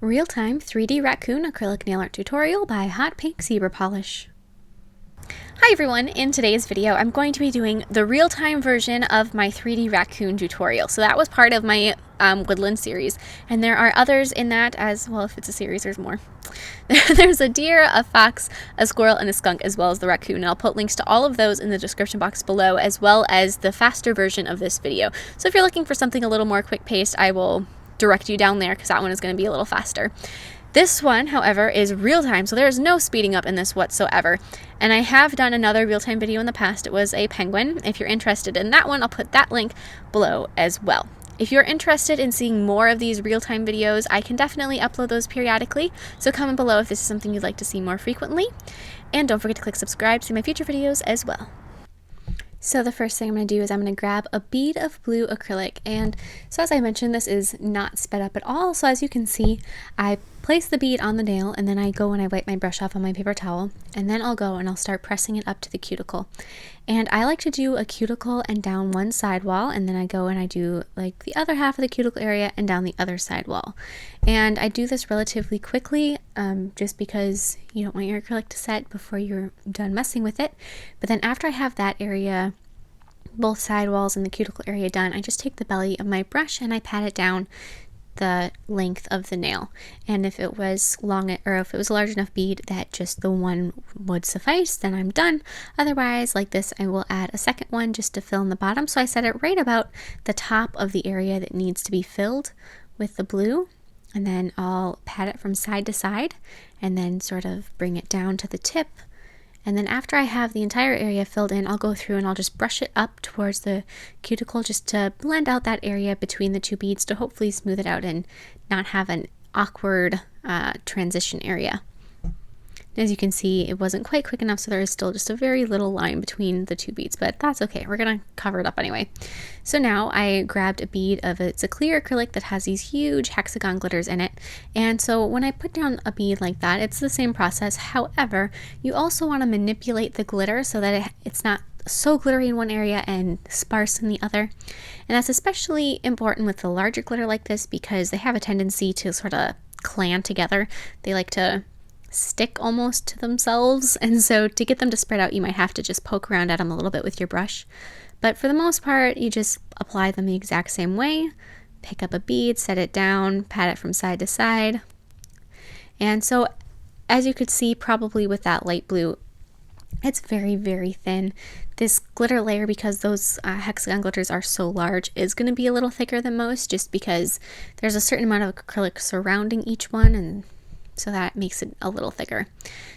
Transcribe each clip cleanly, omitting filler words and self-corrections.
Real-time 3D Raccoon acrylic nail art tutorial by Hotpinkzebrapolish. Hi everyone, in today's video I'm going to be doing the real-time version of my 3D Raccoon tutorial. So that was part of my Woodland series, and there are others in that as well. If it's a series, there's more. There's a deer, a fox, a squirrel, and a skunk, as well as the raccoon. And I'll put links to all of those in the description box below, as well as the faster version of this video. So if you're looking for something a little more quick-paced, I will direct you down there because that one is going to be a little faster. This one, however, is real-time, so there is no speeding up in this whatsoever. And I have done another real-time video in the past. It was a penguin. If you're interested in that one, I'll put that link below as well. If you're interested in seeing more of these real-time videos, I can definitely upload those periodically, so comment below if this is something you'd like to see more frequently. And don't forget to click subscribe to see my future videos as well. So the first thing I'm going to do is I'm going to grab a bead of blue acrylic, and so as I mentioned, this is not sped up at all. So as you can see, I place the bead on the nail, and then I go and I wipe my brush off on my paper towel, and then I'll go and I'll start pressing it up to the cuticle. And I like to do a cuticle and down one side wall, and then I go and I do like the other half of the cuticle area and down the other side wall. And I do this relatively quickly, just because you don't want your acrylic to set before you're done messing with it. But then after I have that area, both side walls and the cuticle area done, I just take the belly of my brush and I pat it down the length of the nail. And if it was long, or if it was a large enough bead that just the one would suffice, then I'm done. Otherwise, like this, I will add a second one just to fill in the bottom. So I set it right about the top of the area that needs to be filled with the blue, and then I'll pat it from side to side and then sort of bring it down to the tip. And then after I have the entire area filled in, I'll go through and I'll just brush it up towards the cuticle just to blend out that area between the two beads to hopefully smooth it out and not have an awkward transition area. As you can see, it wasn't quite quick enough, so there is still just a very little line between the two beads, but that's okay. We're going to cover it up anyway. So now I grabbed a bead of it's a clear acrylic that has these huge hexagon glitters in it. And so when I put down a bead like that, it's the same process. However, you also want to manipulate the glitter so that it's not so glittery in one area and sparse in the other. And that's especially important with the larger glitter like this because they have a tendency to sort of clan together. They like to stick almost to themselves, and so to get them to spread out, you might have to just poke around at them a little bit with your brush. But for the most part, you just apply them the exact same way. Pick up a bead, set it down, pat it from side to side. And so as you could see, probably with that light blue, it's very, very thin. This glitter layer, because those hexagon glitters are so large, is going to be a little thicker than most, just because there's a certain amount of acrylic surrounding each one, and so that makes it a little thicker.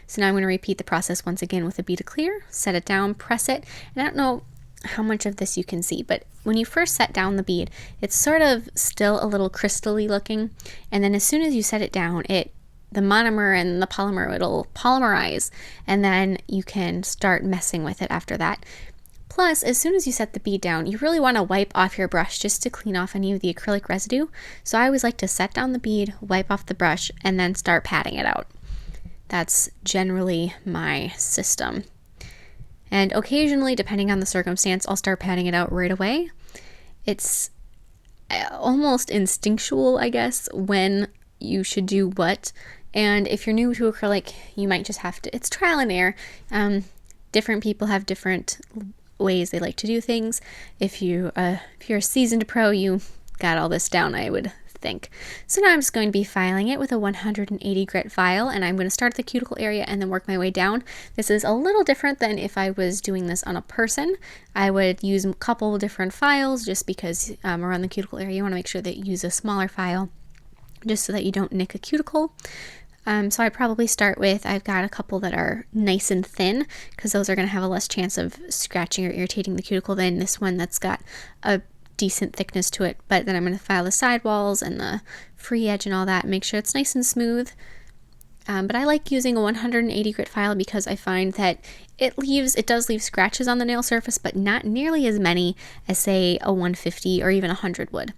So now I'm going to repeat the process once again with a bead of clear, set it down, press it, and I don't know how much of this you can see, but when you first set down the bead, it's sort of still a little crystally looking, and then as soon as you set it down, the monomer and the polymer, it'll polymerize, and then you can start messing with it after that. Plus, as soon as you set the bead down, you really want to wipe off your brush just to clean off any of the acrylic residue. So I always like to set down the bead, wipe off the brush, and then start patting it out. That's generally my system. And occasionally, depending on the circumstance, I'll start patting it out right away. It's almost instinctual, I guess, when you should do what. And if you're new to acrylic, you might just have to, it's trial and error. Different people have different ways they like to do things. If you're a seasoned pro, you got all this down, I would think. So now I'm just going to be filing it with a 180 grit file, and I'm going to start at the cuticle area and then work my way down. This is a little different than if I was doing this on a person. I would use a couple different files just because around the cuticle area you want to make sure that you use a smaller file just so that you don't nick a cuticle. So I probably start with, I've got a couple that are nice and thin because those are going to have a less chance of scratching or irritating the cuticle than this one that's got a decent thickness to it. But then I'm going to file the side walls and the free edge and all that, make sure it's nice and smooth. But I like using a 180 grit file because I find that it does leave scratches on the nail surface, but not nearly as many as say a 150 or even 100 would.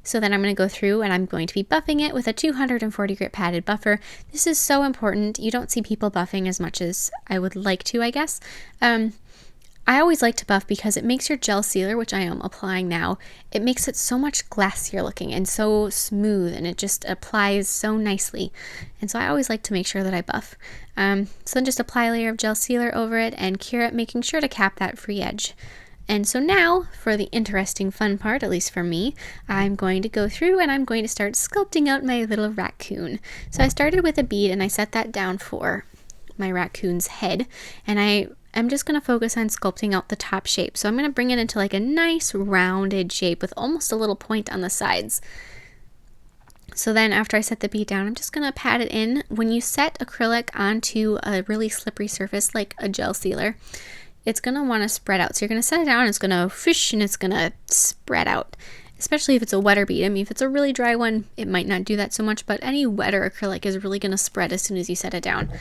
So then I'm going to go through and I'm going to be buffing it with a 240 grit padded buffer. This is so important. You don't see people buffing as much as I would like to, I guess. I always like to buff because it makes your gel sealer, which I am applying now, it makes it so much glassier looking and so smooth, and it just applies so nicely. And so I always like to make sure that I buff. So then just apply a layer of gel sealer over it and cure it, making sure to cap that free edge. And so now for the interesting fun part, at least for me, I'm going to go through and I'm going to start sculpting out my little raccoon. So I started with a bead and I set that down for my raccoon's head, and I'm just going to focus on sculpting out the top shape. So I'm going to bring it into like a nice rounded shape with almost a little point on the sides. So then after I set the bead down, I'm just going to pat it in. When you set acrylic onto a really slippery surface like a gel sealer, it's going to want to spread out. So you're going to set it down, it's going to fish, and it's going to spread out. Especially if it's a wetter bead. I mean, if it's a really dry one, it might not do that so much, but any wetter acrylic is really going to spread as soon as you set it down.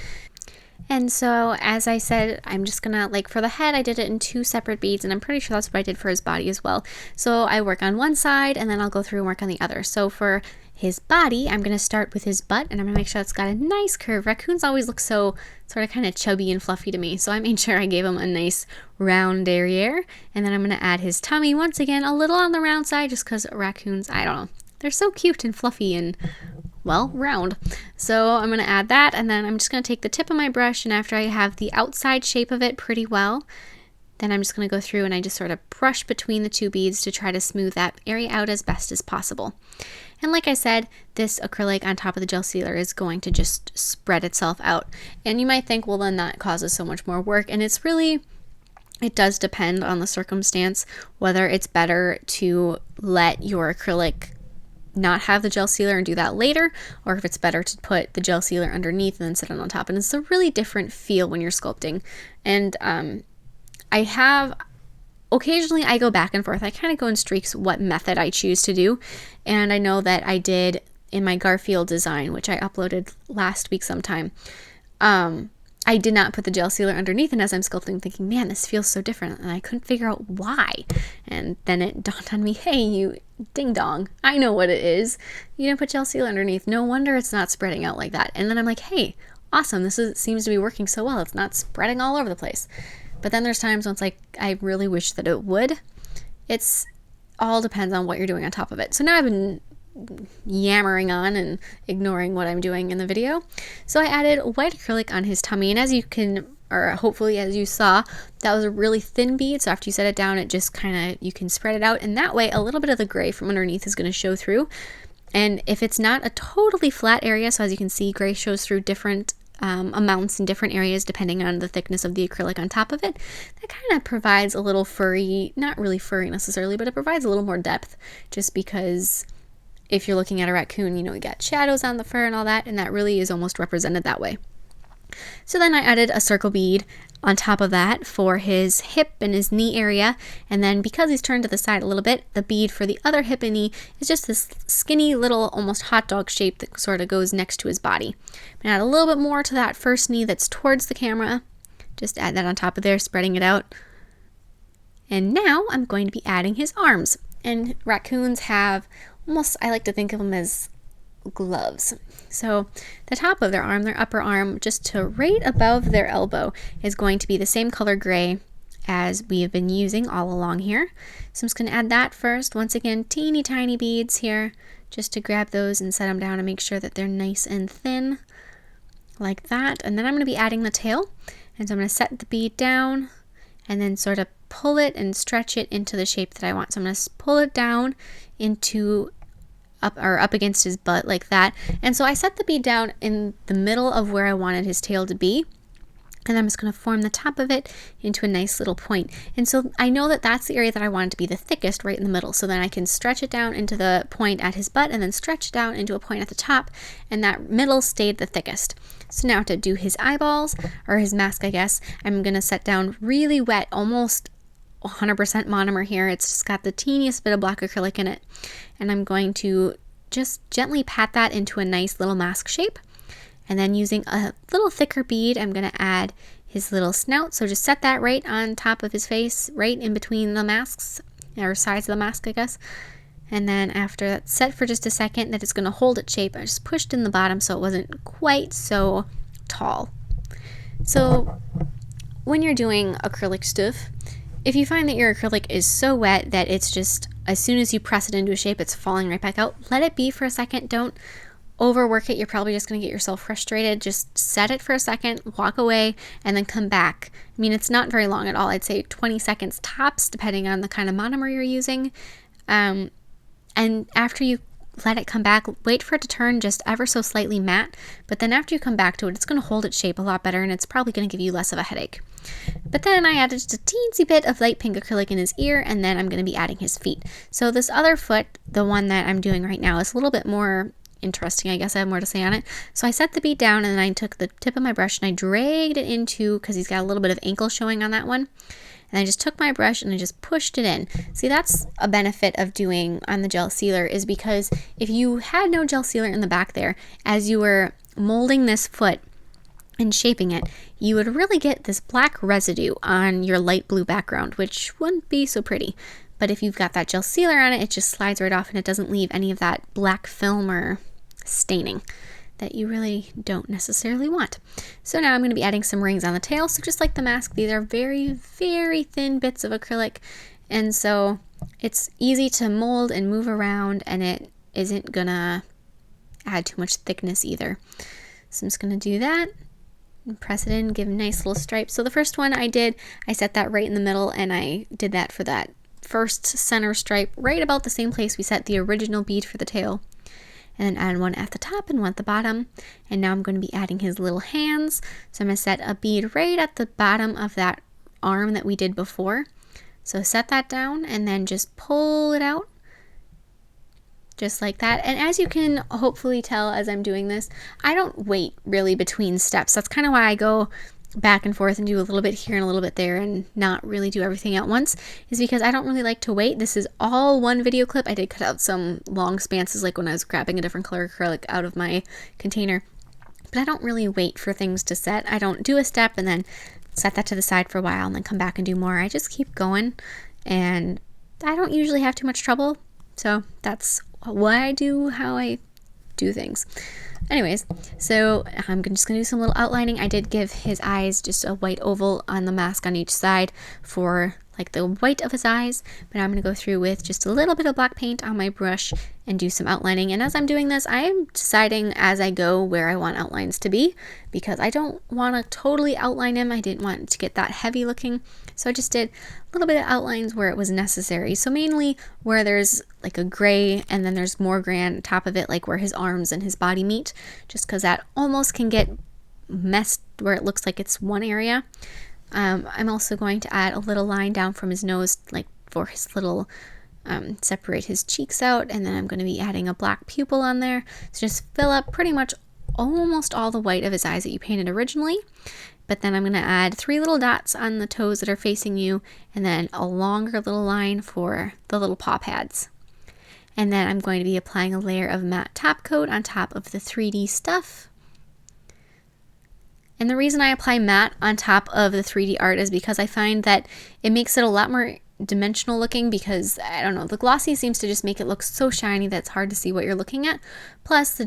And so, as I said, I'm just gonna, like for the head, I did it in 2 separate beads, and I'm pretty sure that's what I did for his body as well. So I work on one side, and then I'll go through and work on the other. So for his body, I'm gonna start with his butt, and I'm gonna make sure it's got a nice curve. Raccoons always look so sort of kind of chubby and fluffy to me, so I made sure I gave him a nice round derriere. And then I'm gonna add his tummy, once again, a little on the round side, just because raccoons, I don't know, they're so cute and fluffy and, well, round. So I'm going to add that, and then I'm just going to take the tip of my brush, and after I have the outside shape of it pretty well, then I'm just going to go through and I just sort of brush between the 2 beads to try to smooth that area out as best as possible. And like I said, this acrylic on top of the gel sealer is going to just spread itself out. And you might think, well, then that causes so much more work, and it's really, it does depend on the circumstance whether it's better to let your acrylic not have the gel sealer and do that later, or if it's better to put the gel sealer underneath and then sit it on top. And it's a really different feel when you're sculpting. And occasionally I go back and forth. I kind of go in streaks what method I choose to do. And I know that I did in my Garfield design, which I uploaded last week sometime. I did not put the gel sealer underneath, and as I'm sculpting, thinking, man, this feels so different, and I couldn't figure out why. And then it dawned on me, hey, you ding dong, I know what it is. You didn't put gel sealer underneath. No wonder it's not spreading out like that. And then I'm like, hey, awesome, seems to be working so well. It's not spreading all over the place. But then there's times when it's like, I really wish that it would. It's all depends on what you're doing on top of it. So now I've been yammering on and ignoring what I'm doing in the video. So I added white acrylic on his tummy, and as you can, or hopefully as you saw, that was a really thin bead, so after you set it down, it just kind of, you can spread it out, and that way a little bit of the gray from underneath is going to show through. And if it's not a totally flat area, so as you can see, gray shows through different amounts in different areas depending on the thickness of the acrylic on top of it, that kind of provides a little furry, not really furry necessarily, but it provides a little more depth, just because if you're looking at a raccoon, you know, you got shadows on the fur and all that, and that really is almost represented that way. So then I added a circle bead on top of that for his hip and his knee area, and then because he's turned to the side a little bit, the bead for the other hip and knee is just this skinny little almost hot dog shape that sort of goes next to his body. I'm gonna add a little bit more to that first knee that's towards the camera, just add that on top of there, spreading it out. And now I'm going to be adding his arms, and raccoons have almost, I like to think of them as gloves. So the top of their arm, their upper arm, just to right above their elbow, is going to be the same color gray as we have been using all along here. So I'm just going to add that first. Once again, teeny tiny beads here, just to grab those and set them down and make sure that they're nice and thin, like that. And then I'm going to be adding the tail. And so I'm going to set the bead down and then sort of pull it and stretch it into the shape that I want. So I'm going to pull it down into up against his butt like that. And so I set the bead down in the middle of where I wanted his tail to be, and I'm just going to form the top of it into a nice little point. And so I know that that's the area that I want it to be the thickest, right in the middle, so then I can stretch it down into the point at his butt and then stretch it down into a point at the top, and that middle stayed the thickest. So now to do his eyeballs, or his mask I guess, I'm going to set down really wet, almost 100% monomer here. It's just got the teeniest bit of black acrylic in it, and I'm going to just gently pat that into a nice little mask shape. And then using a little thicker bead, I'm going to add his little snout. So just set that right on top of his face, right in between the masks, or sides of the mask I guess. And then after that's set for just a second, that it's going to hold its shape, I just pushed in the bottom so it wasn't quite so tall. So when you're doing acrylic stuff, If you find that your acrylic is so wet that it's just, as soon as you press it into a shape, it's falling right back out, let it be for a second. Don't overwork it. You're probably just going to get yourself frustrated. Just set it for a second, walk away, and then come back. I mean, it's not very long at all. I'd say 20 seconds tops, depending on the kind of monomer you're using. And after you let it come back, wait for it to turn just ever so slightly matte, but then after you come back to it, it's going to hold its shape a lot better, and it's probably going to give you less of a headache. But then I added just a teensy bit of light pink acrylic in his ear, and then I'm going to be adding his feet. So this other foot, the one that I'm doing right now, is a little bit more interesting. I guess I have more to say on it. So I set the bead down, and then I took the tip of my brush and I dragged it into, because he's got a little bit of ankle showing on that one. And I just took my brush and I just pushed it in. See, that's a benefit of doing on the gel sealer, is because if you had no gel sealer in the back there, as you were molding this foot and shaping it, you would really get this black residue on your light blue background, which wouldn't be so pretty. But if you've got that gel sealer on it, it just slides right off and it doesn't leave any of that black film or staining that you really don't necessarily want. So now I'm going to be adding some rings on the tail. So just like the mask, these are very, very thin bits of acrylic, and so it's easy to mold and move around, and it isn't gonna add too much thickness either. So I'm just going to do that and press it in, give a nice little stripe. So the first one I did, I set that right in the middle, and I did that for that first center stripe right about the same place we set the original bead for the tail. And then add one at the top and one at the bottom. And now I'm going to be adding his little hands. So I'm going to set a bead right at the bottom of that arm that we did before. So set that down and then just pull it out. Just like that. And as you can hopefully tell as I'm doing this, I don't wait really between steps. That's kind of why I go back and forth and do a little bit here and a little bit there and not really do everything at once, is because I don't really like to wait. This is all one video clip. I did cut out some long spances like when I was grabbing a different color acrylic out of my container, but I don't really wait for things to set. I don't do a step and then set that to the side for a while and then come back and do more. I just keep going, and I don't usually have too much trouble. So that's what I do, how I do things. Anyways, so I'm just going to do some little outlining. I did give his eyes just a white oval on the mask on each side for like the white of his eyes, but I'm going to go through with just a little bit of black paint on my brush and do some outlining. And as I'm doing this, I am deciding as I go where I want outlines to be, because I don't want to totally outline him. I didn't want it to get that heavy looking, so I just did a little bit of outlines where it was necessary. So mainly where there's like a gray and then there's more gray on top of it, like where his arms and his body meet, just because that almost can get messed where it looks like it's one area. I'm also going to add a little line down from his nose, like for his little, separate his cheeks out, and then I'm going to be adding a black pupil on there. So just fill up pretty much almost all the white of his eyes that you painted originally. But then I'm going to add 3 little dots on the toes that are facing you, and then a longer little line for the little paw pads. And then I'm going to be applying a layer of matte top coat on top of the 3D stuff. And the reason I apply matte on top of the 3D art is because I find that it makes it a lot more dimensional looking, because I don't know, the glossy seems to just make it look so shiny that it's hard to see what you're looking at. Plus the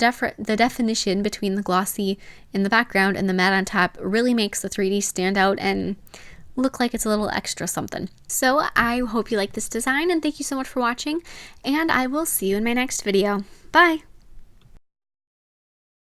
definition between the glossy in the background and the matte on top really makes the 3D stand out and look like it's a little extra something. So I hope you like this design, and thank you so much for watching, and I will see you in my next video. Bye!